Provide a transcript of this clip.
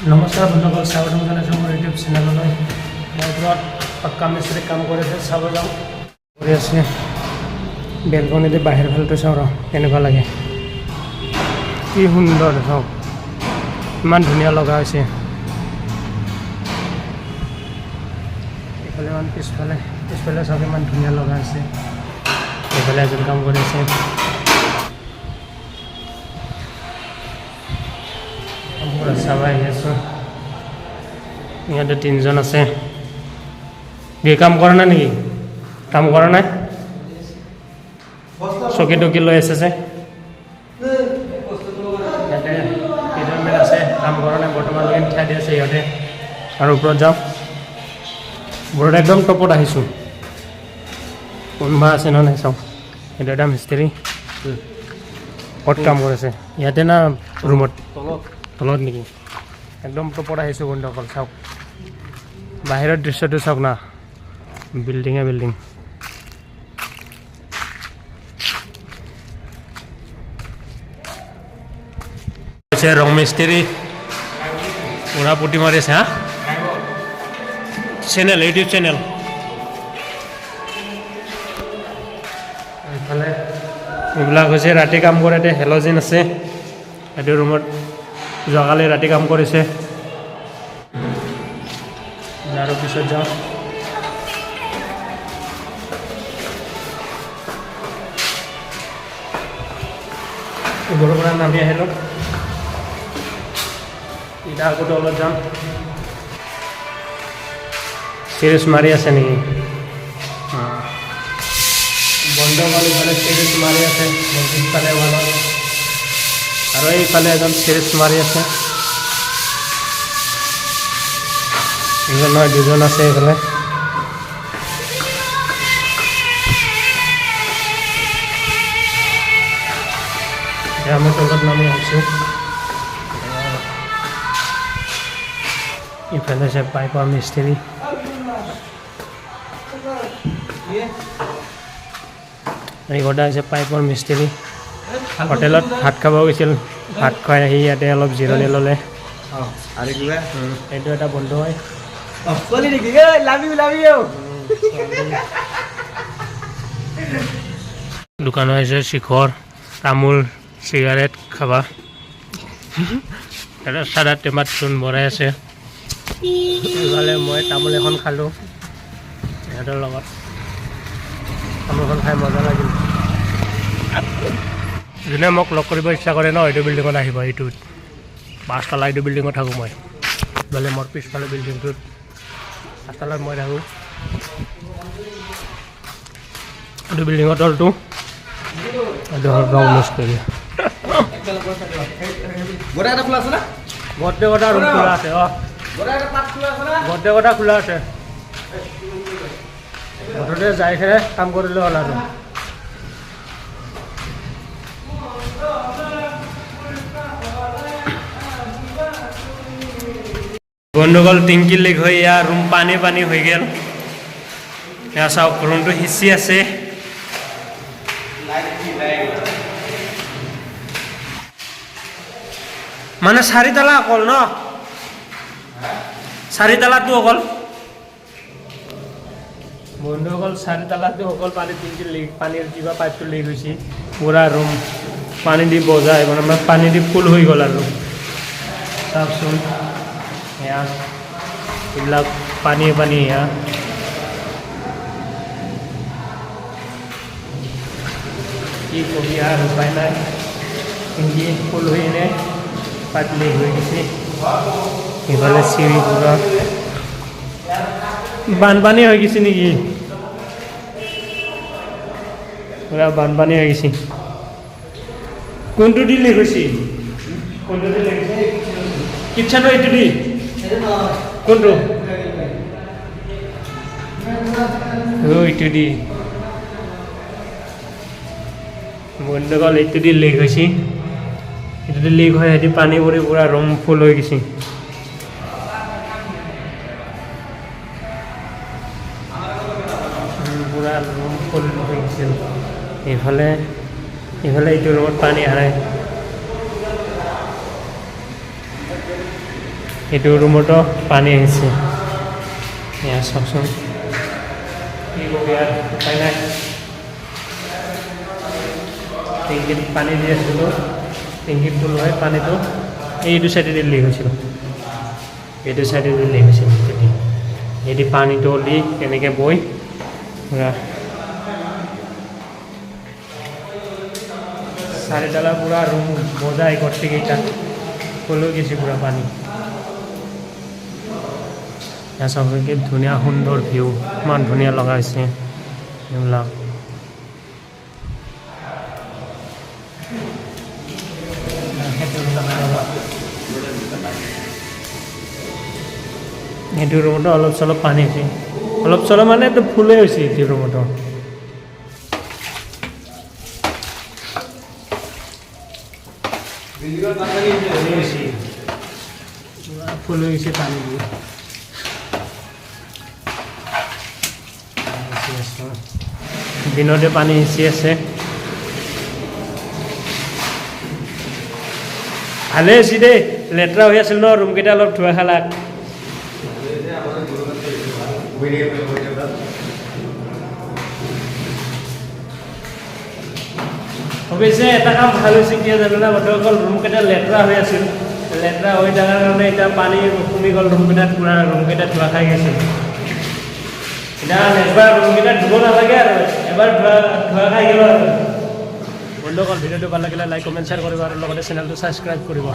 নমস্কাৰ বন্ধুসকল, স্বাগতম জনাইছোঁ মোৰ ইউটিউব চেনেললৈ। মই ঘৰত পাক্কা মিস্ত্ৰী কাম কৰি আছে, চাব যাওঁ কৰি আছে। বেলকনিতে বাহিৰ ফালটো চাওঁ ৰ কেনেকুৱা লাগে, কি সুন্দৰ চাওক, ইমান ধুনীয়া লগা হৈছে। এইফালে ইমান পিছফালে চাওক ইমান ধুনীয়া লগা হৈছে। এইফালে এজন কাম কৰি আছে। চাব আহি আছোঁ। ইয়াতে তিনিজন আছে। কি কাম কৰা নাই নেকি? কাম কৰা নাই, চকী টকী লৈ আছে যে। ইয়াতে কেইজনমান আছে, কাম কৰা নাই বৰ্তমানলৈকে উঠাই দি আছে সিহঁতে। আৰু ওপৰত যাওঁ, ওপৰত একদম টপত আহিছোঁ। কোনোবা আছে ন নাই চাওঁ। এইটো এটা মিস্ত্ৰী ক'ত কাম কৰিছে, ইয়াতে না ৰুমত? তলত নেকি? একদম টপত আহিছোঁ বন্ধুসকল, চাওক বাহিৰৰ দৃশ্যটো চাওক না, বিল্ডিঙে বিল্ডিং। ৰং মিস্ত্ৰী পুৰা পুটি মাৰি আছে। হা চেনেল, ইউটিউব চেনেল। এইফালে এইবিলাক হৈছে ৰাতি কাম কৰে। এতিয়া হেল'জিন আছে এইটো ৰুমত, যোৱাকালি ৰাতি কাম কৰিছে। আৰু পিছত যাওঁ, ওপৰৰ পৰা নামি আহিলোঁ। এতিয়া আকৌ তলত যাম। চিৰিজ মাৰি আছে নেকি? বন্ধ কৰি ইফালে চিৰিজ মাৰি আছে পিছফালে ৱালত, আৰু এইফালে এজন চিৰিজ মাৰি আছে। এজন নহয় দুজন আছে এইফালে। এতিয়া আমি তলত নামি আহিছোঁ। ইফালে আছে পাইপৰ মিস্ত্ৰী। এইকেইটা হৈছে পাইপৰ মিস্ত্ৰী। হোটেলত ভাত খাব গৈছিল, ভাত খুৱাই আহি ইয়াতে অলপ জিৰণি ল'লে। এইটো এটা বন্ধু হয়। দোকান হৈছে শিখৰ, তামোল চিগাৰেট খাবা। এটা চাদা টেমাত চূণ ভৰাই আছে। এইফালে মই তামোল এখন খালোঁ সিহঁতৰ লগত। তামোলখন খাই মজা লাগিল। যোনে মোক লগ কৰিব ইচ্ছা কৰে ন, এইটো বিল্ডিঙত আহিব। এইটোত 5 তলা এইটো বিল্ডিঙত থাকোঁ মই। বোলে মোৰ পিছফালে বিল্ডিংটোত 5 তলাত মই থাকোঁ। এইটো বিল্ডিঙৰ তলটো, এইটো হ'ল ৰং মিস্ত্ৰী। গোটেইকেইটা ৰুম খোলা আছে। গোটেইকেইটা খোলা আছে। মুঠতে যাই খেৰে কাম কৰিলে হ'ল আৰু। বন্ধুসকল, টিংকি লিক হৈ ইয়াৰ ৰুম পানী হৈ গ'ল। এয়া চাওক, ৰুমটো সিঁচি আছে। মানে 4 তলা অকল ন? 4 তলাটো অকল বন্ধুসকল, 4 তলাটো অকল টিংকি লিক, পানীৰ কিবা পাইপটো লিক হৈছে। পুৰা ৰুম পানী দি বজাই মানে পানী দি ফুল হৈ গ'ল আৰু। চাওকচোন এয়া এইবিলাক পানী এয়া। কি কবি আৰু, উপায় নাই। টিংকি ফুল হৈ এনে পাইপ লিক হৈ গৈছে। এইফালে চিৰি পুৰা বানপানী হৈ গৈছে নেকি? পুৰা বানপানী হৈ গৈছে। কোনটো দি লিক হৈছে? কোনটো দি লিক হৈছে? কিটচেনৰ এইটো দি? কোনটো? এইটো দি বন্ধুসকল, এইটো দি লিক হৈছে। এইটো দি লিক হৈ সিহঁতি পানী পৰি পুৰা ৰুম ফুল হৈ গৈছে। পুৰা ৰুম ফুল হৈ গৈছিল। এইফালে এইটো ৰুমত পানী আহে। এইটো ৰুমতো পানী আহিছে এয়া চাওকচোন কি ক'বি আৰু উপায় নাই টেংকিত পানী দি আছিলোঁ টেংকিত ফুল হয় পানীটো এইটো চাইডেদি লিক হৈছিল এইটো চাইডেদি লিক হৈছিল তেতিয়া এদি পানীটো লিক এনেকৈ বৈ পুৰা চাৰিডালা পুৰা ৰুম বজাই গোটেইকেইটা কলৈ গৈছে পুৰা পানী চাওক কি ধুনীয়া সুন্দৰ ভিউ ইমান ধুনীয়া লগা হৈছে এইবিলাক এইটো ৰুমতো অলপ চলপ পানী হৈছে অলপ চলপ মানে এইটো ফুলেই হৈছে এইটো ৰুমতো ফুল হৈ গৈছে পানী দিয়ে দিনতে পানী সিঁচি আছে ভালে হৈছে দেই লেতেৰা হৈ আছিল ন ৰুমকেইটা অলপ ধোৱা খালাক অৱশ্যে এটা কাম ভাল হৈছে কি জানো না বন্ধুসকল ৰুমকেইটা লেতেৰা হৈ আছিল লেতেৰা হৈ থকাৰ কাৰণে এতিয়া পানী কমি গ'ল ৰুমকেইটাত পুৰা ৰুমকেইটা ধোৱা খাই গৈছিল এতিয়া এবাৰ ৰুমকেইটা ধুব নালাগে আৰু এবাৰ ধোৱা খাই গ'ল আৰু বন্ধুসকল ভিডিঅ'টো ভাল লাগিলে লাইক কমেণ্ট শ্বেয়াৰ কৰিব আৰু লগতে চেনেলটো ছাবস্ক্ৰাইব কৰিব